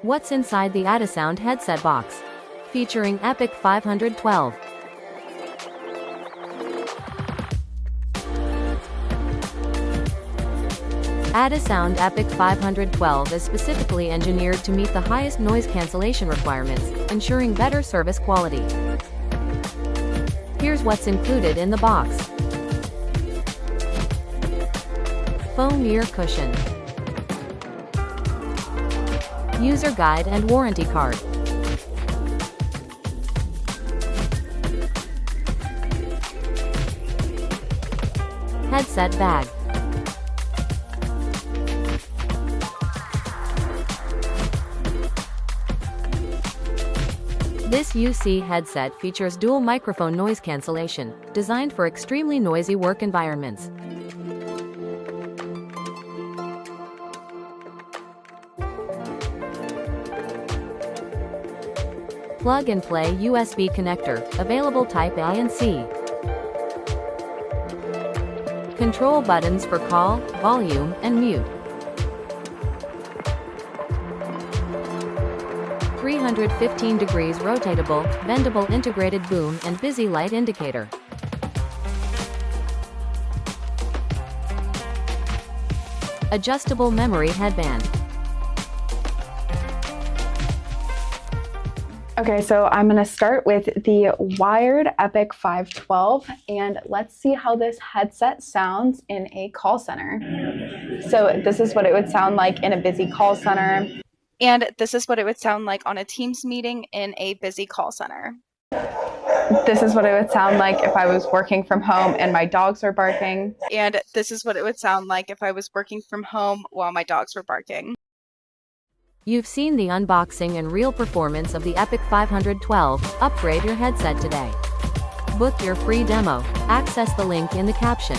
What's inside the Addasound headset box? Featuring Epic 512. Addasound Epic 512 is specifically engineered to meet the highest noise cancellation requirements, ensuring better service quality. Here's what's included in the box. Foam ear cushion, user guide and warranty card, headset bag, this UC headset features dual microphone noise cancellation, designed for extremely noisy work environments. Plug-and-play USB connector, available Type A and C. Control buttons for call, volume, and mute. 315 degrees rotatable, bendable integrated boom and busy light indicator. Adjustable memory headband. Okay, so I'm going to start with the wired Epic 512, and let's see how this headset sounds in a call center. So this is what it would sound like in a busy call center. And this is what it would sound like on a Teams meeting in a busy call center. This is what it would sound like if I was working from home and my dogs are barking. And this is what it would sound like if I was working from home while my dogs were barking. You've seen the unboxing and real performance of the Epic 512. Upgrade your headset today. Book your free demo. Access the link in the caption.